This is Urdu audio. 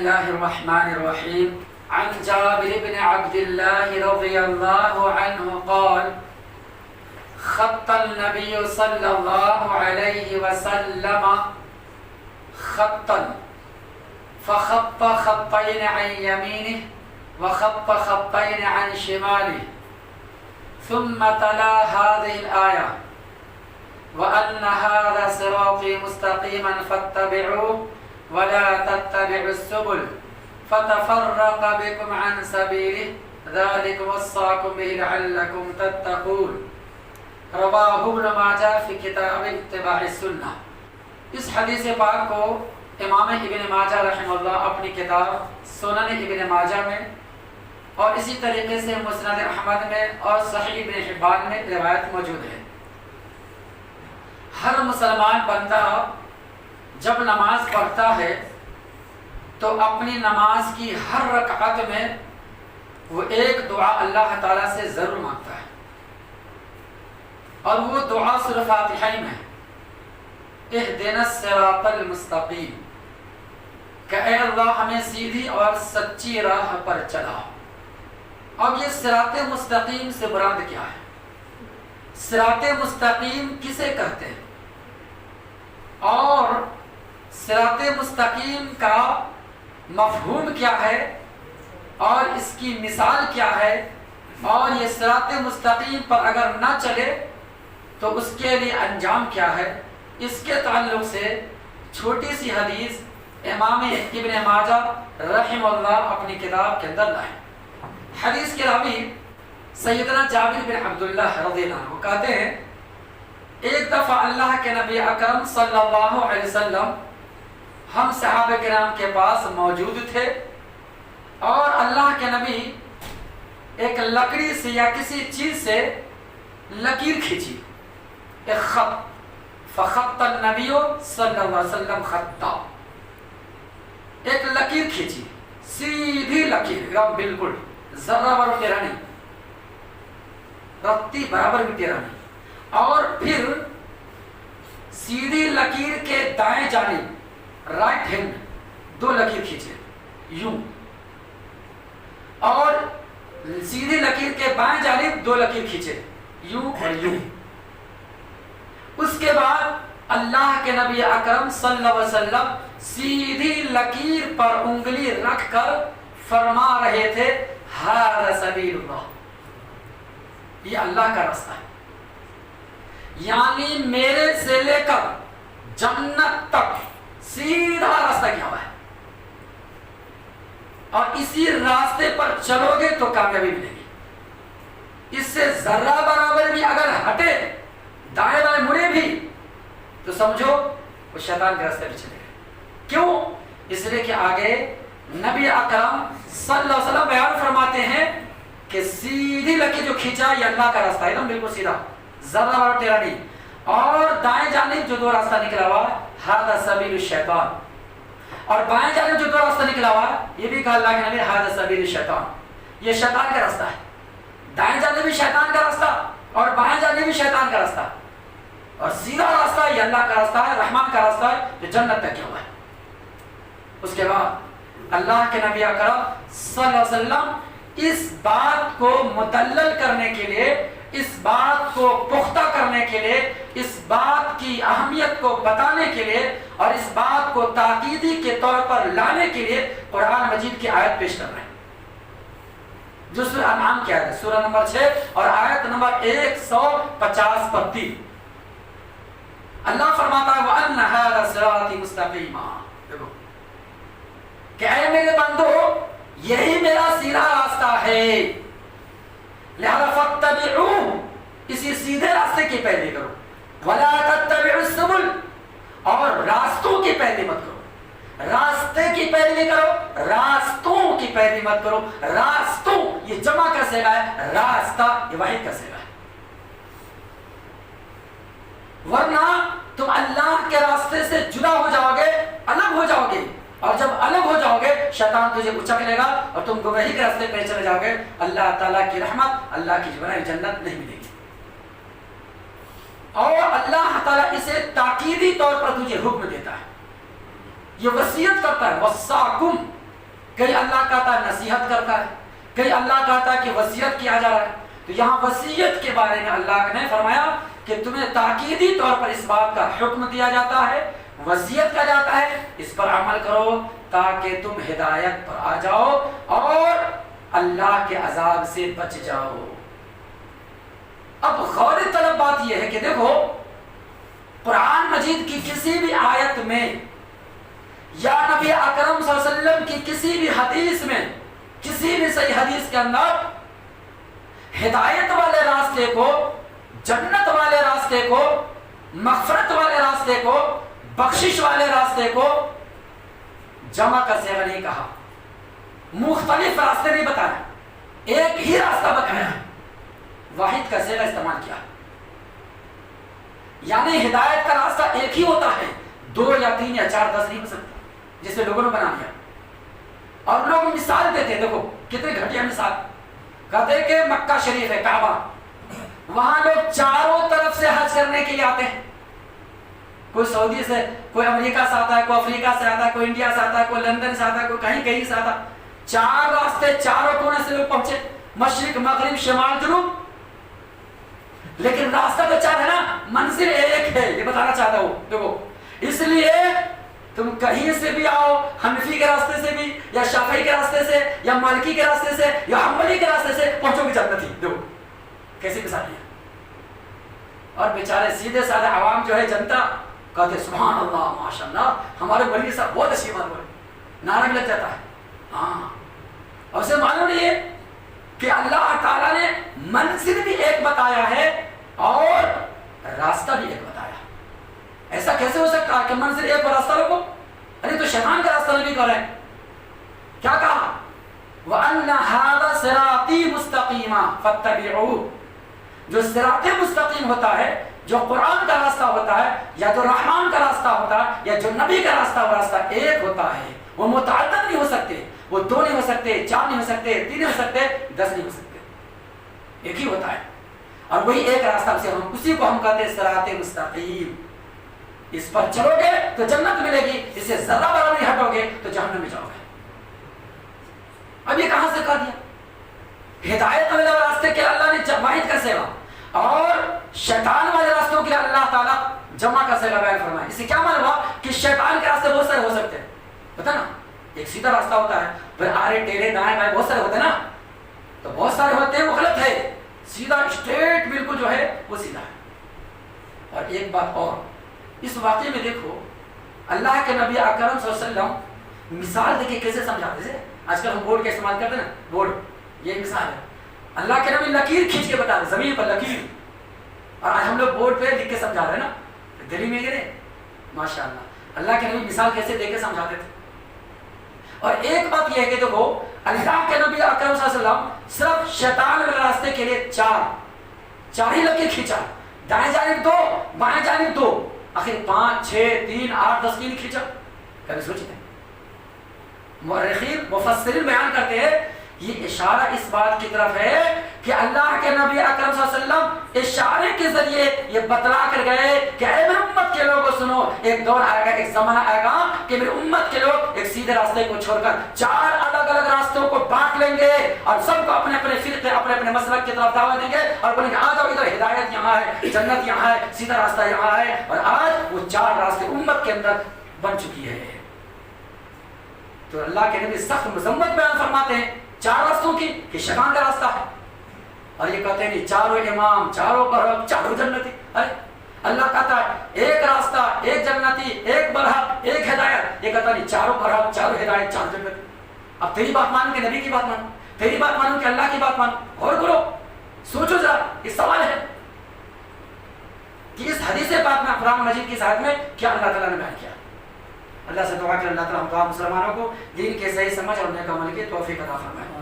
الله الرحمن الرحيم عن جابر بن عبد الله رضي الله عنه قال خط النبي صلى الله عليه وسلم خطا فخط خطين عن يمينه وخط خطين عن شماله ثم تلا هذه الآية وأن هذا صراطي مستقيما فاتبعوه ولا تتبعوا السبل فتفرق بكم عن سبيله ذلك وصاكم به لعلكم تتقون رواه ابن ماجہ فی کتاب اتباع السنہ۔ اس حدیث پاک کو امام ابن ماجہ رحمہ اللہ اپنی کتاب سنن ابن ماجہ میں اور اسی طریقے سے مسند احمد میں اور صحیح ابن حبان میں روایت موجود ہے۔ ہر مسلمان بندہ جب نماز پڑھتا ہے تو اپنی نماز کی ہر رکعت میں وہ ایک دعا اللہ تعالیٰ سے ضرور مانگتا ہے، اور وہ دعا سورہ فاتحہ میں اہدنا الصراط المستقیم کہ اے اللہ ہمیں سیدھی اور سچی راہ پر چلا۔ اب یہ صراط مستقیم سے مراد کیا ہے؟ صراط مستقیم کسے کہتے ہیں اور صراط مستقیم کا مفہوم کیا ہے اور اس کی مثال کیا ہے، اور یہ صراط مستقیم پر اگر نہ چلے تو اس کے لیے انجام کیا ہے، اس کے تعلق سے چھوٹی سی حدیث امام ابن ماجہ رحمہ اللہ اپنی کتاب کے اندر لائے۔ حدیث کے راوی سیدنا جابر بن عبداللہ رضی اللہ عنہ کہتے ہیں ایک دفعہ اللہ کے نبی اکرم صلی اللہ علیہ وسلم ہم صحابہ کرام کے پاس موجود تھے، اور اللہ کے نبی ایک لکڑی سے یا کسی چیز سے لکیر کھینچی، ایک خط، فخط النبی صلی اللہ علیہ وسلم خطا، ایک لکیر کھینچی، سیدھی لکیر، بالکل ذرہ برابر ٹیڑھا نہیں، رتی برابر بھی ٹیڑھا نہیں، اور پھر سیدھی لکیر کے دائیں جانب رائٹ ہینڈ دو لکیر کھینچے یوں، اور سیدھی لکیر کے بائیں جانب دو لکیر کھینچے یوں اور یوں۔ اس کے بعد اللہ کے نبی اکرم صلی اللہ علیہ وسلم سیدھی لکیر پر انگلی رکھ کر فرما رہے تھے ھذا سبیل اللہ، یہ اللہ کا راستہ ہے، یعنی میرے سے لے کر جنت تک سیدھا راستہ کیا ہوا ہے، اور اسی راستے پر چلو گے تو کامیابی ملے گی۔ اس سے ذرہ برابر بھی اگر ہٹے، دائیں بائیں مڑے بھی، تو سمجھو وہ شیطان کے راستے پہ چلے گئے۔ کیوں؟ اس لیے کہ آگے نبی اکرم صلی اللہ علیہ وسلم بیان فرماتے ہیں کہ سیدھی لکیر جو کھینچا یہ اللہ کا راستہ ہے، نا بالکل سیدھا، ذرہ برابر ٹیڑھا نہیں، اور دائیں جانب جو دو راستہ نکلا ہوا ھذا سبیل الشیطان، اور بائیں جانب جو دو راستہ نکلا ہوا یہ بھی کہا اللہ کے نبی ھذا سبیل الشیطان، یہ شیطان کا راستہ ہے، دائیں جانب بھی شیطان کا راستہ اور بائیں جانب بھی شیطان کا راستہ، اور سیدھا راستہ یہ اللہ کا راستہ ہے، رحمان کا راستہ ہے جو جنت تک کیا ہوا ہے۔ اس کے بعد اللہ کے نبی اکرم صلی اللہ علیہ وسلم اس بات کو مدلل کرنے کے لیے، اس بات کو پختہ کرنے کے لیے، اس بات کی اہمیت کو بتانے کے لیے اور اس بات کو تاکیدی کے طور پر لانے کے لیے قرآن مجید کی آیت پیش کر رہے ہیں، جو سورہ انعام کی آیت ہے، سورہ نمبر 6 اور آیت نمبر 150 پر 3۔ اللہ فرماتا ہے وَأَنَّ هَذَا صِرَاطِي مُسْتَقِيمًا، دیکھو کہ اے میرے بندو یہی میرا سیدھا راستہ ہے، لہذا فَاتَّبِعُوهُ، اسی سیدھے راستے کی پیروی کرو، وَلَا تَتَّبِعُوا السُّبُلَ، اور راستوں کی پیروی مت کرو، راستے کی پیروی کرو، راستوں کی پیروی مت کرو۔ راستوں یہ جمع کا صیغہ ہے، راستہ یہ واحد کا صیغہ ہے، ورنہ تم اللہ کے راستے سے جدا ہو جاؤ گے، الگ ہو جاؤ گے، اور جب الگ ہو جاؤ گے شیطان تجھے اچک لے گا اور تم گمراہی کے راستے پہ چلے جاؤ گے، اللہ تعالیٰ کی رحمت، اللہ کی بنائی جنت نہیں ملے گی۔ اور اللہ تعالیٰ اسے تاکیدی طور پر تجھے حکم دیتا ہے، یہ وصیت کرتا ہے، وصاکم، کہیں اللہ کہتا ہے نصیحت کرتا ہے، کہیں اللہ کہتا ہے کہ وصیت کیا جا رہا ہے. تو یہاں وصیت کے بارے میں اللہ نے فرمایا کہ تمہیں تاکیدی طور پر اس بات کا حکم دیا جاتا ہے، وصیت کیا جاتا ہے اس پر عمل کرو تاکہ تم ہدایت پر آ جاؤ اور اللہ کے عذاب سے بچ جاؤ. اب غور طلب بات یہ ہے کہ دیکھو قرآن مجید کی کسی بھی آیت میں یا نبی اکرم صلی اللہ علیہ وسلم کی کسی بھی حدیث میں، کسی بھی صحیح حدیث کے اندر ہدایت والے راستے کو، جنت والے راستے کو، مغفرت والے راستے کو، بخشش والے راستے کو جمع کا صیغہ نہیں کہا، مختلف راستے نہیں بتایا، ایک ہی راستہ بتایا، واحد کا صیغہ استعمال کیا. یعنی ہدایت کا راستہ ایک ہی ہوتا ہے، 2 یا 3 یا 4 10 نہیں ہو سکتا جسے لوگوں نے بنا دیا. اور لوگ مثال دیتے ہیں، دیکھو کتنی گھٹیا مثال، کہتے ہیں کہ مکہ شریف ہے کعبہ، وہاں لوگ چاروں طرف سے حج کرنے کے لیے آتے ہیں. کوئی سعودی سے، کوئی امریکہ سے آتا ہے، کوئی افریقہ سے آتا ہے، کوئی انڈیا سے آتا ہے، کوئی لندن سے آتا ہے، کوئی کہیں کہیں سے آتا ہے. 4 راستے چاروں کونے سے لوگ پہنچے، مشرق مغرب شمال جنوب، لیکن راستہ تو 4 ہے نا، منزل ایک ہے، یہ بتانا چاہتا ہوں. دیکھو اس لیے تم کہیں سے بھی آؤ، حنفی کے راستے سے بھی، یا شافعی کے راستے سے، یا مالکی کے راستے سے، یا حنبلی کے راستے سے پہنچو گے جنت ہی. دیکھو کیسی مثال ہے. اور بیچارے سیدھے سادھے عوام جو ہے جنتا کہتے سبحان اللہ ماشاء اللہ ہمارے ولی صاحب بہت اچھی بات ہوئی، نعرہ بھی لگ جاتا ہے. ہاں اور اسے معلوم نہیں ہے کہ اللہ تعالیٰ نے منزل بھی ایک بتایا ہے اور راستہ بھی ایک بتایا. ایسا کیسے ہو سکتا ہے کہ منزل ایک اور راستہ لوگو؟ ارے تو شیطان کا راستہ نبی کر رہے ہیں. کیا کہا؟ وَأَنَّ هَذَا صِرَاطِي مُسْتَقِيمًا فَاتَّبِعُوهُ. جو صراط مستقیم ہوتا ہے، جو قرآن کا راستہ ہوتا ہے، یا جو رحمان کا راستہ ہوتا ہے، یا جو نبی کا راستہ، وہ راستہ ایک ہوتا ہے. وہ متعدد نہیں ہو سکتے، وہ 2 نہیں ہو سکتے، 4 نہیں ہو سکتے، 3 نہیں ہو سکتے، 10 نہیں ہو سکتے، ایک ہی ہوتا ہے. اور وہی ایک راستہ سے ہم اسی کو ہم کہتے ہیں صراط مستقیم. اس پر چلو گے تو جنت ملے گی، اس سے ذرہ برابر نہیں ہٹو گے تو جہنم میں جاؤ گے. اب یہ کہاں سے کہا دیا؟ ہدایت والے راستے کے اللہ نے واحد کا صیغہ اور شیطان والے راستوں کے اللہ تعالیٰ جمع کا صیغہ بیان فرمایا. اس سے کیا معلوم ہوا کہ شیطان کے راستے بہت سارے ہو سکتے ہیں. پتہ نا ایک سیدھا راستہ ہوتا ہے، پھر آرے ٹیڑھے دائیں بائیں بہت سارے ہوتے ہیں نا، تو بہت سارے ہوتے ہیں وہ غلط ہے. سیدھا اسٹریٹ بالکل جو ہے وہ سیدھا ہے. اور ایک بات اور اس واقعے میں دیکھو، اللہ کے نبی اکرم صلی اللہ علیہ وسلم مثال دیکھے کیسے سمجھاتے تھے. آج کل ہم بورڈ کا استعمال کرتے ہیں نا، بورڈ، یہ مثال ہے. اللہ کے نبی لکیر کھینچ کے بتا رہے، زمین پر لکیر، اور آج ہم لوگ بورڈ پہ لکھ کے سمجھا رہے ہیں نا، دلی میں گرے ماشاء اللہ. اللہ کے نبی مثال کیسے دے کے سمجھاتے تھے. اور ایک بات یہ ہے کہ دیکھو اللہ کے نبی اکرم صلی اللہ علیہ وسلم صرف شیطان والے راستے کے لیے 4 ہی لکیر کھینچا، دائیں جانب 2، بائیں جانب 2، آخر 5 6 3 8 10 کی نہیں کھینچا. کبھی سوچتے ہیں مورخین مفسرین بیان کرتے ہیں یہ اشارہ اس بات کی طرف ہے کہ اللہ کے نبی اکرم صلی اللہ علیہ وسلم اشارے کے ذریعے یہ بتلا کر گئے کہ اے میری امت کے لوگوں سنو، ایک دور آئے گا، ایک زمانہ آئے گا کہ میری امت کے لوگ ایک سیدھے راستے کو چھوڑ کر 4 الگ الگ راستوں کو بانٹ لیں گے اور سب کو اپنے اپنے فرقے، اپنے اپنے مسلک کی طرف دعوت دیں گے اور بولیں گے آ جاؤ ادھر، ہدایت یہاں ہے، جنت یہاں ہے، سیدھا راستہ یہاں ہے. اور آج وہ 4 راستے امت کے اندر بن چکی ہے. تو اللہ کے نبی سخت مذمت بیان فرماتے ہیں 4 راستوں کی کہ شیطان کا راستہ ہے، اور یہ کہتے ہیں نہیں 4 امام، 4 برحق، 4 جنتی. ارے اللہ کہتا ہے ایک راستہ، ایک جنتی، ایک برحق، ایک ہدایت. یہ کہتا نہیں 4 برحق، 4 ہدایت، 4 جنتی. اب تیری بات مانو کہ نبی کی بات مانو، تیری بات مانو کہ اللہ کی بات مانو. اور کرو، سوچو ذرا، یہ سوال ہے کہ اس حدیث پاک میں، قرآن مجید کی آیت میں کیا اللہ تعالیٰ نے بیان کیا. اللہ سے دعا کہ اللہ تعالیٰ ہم تمام مسلمانوں کو دین کے صحیح سمجھ اور نیک عمل کی توفیق عطا فرمائے.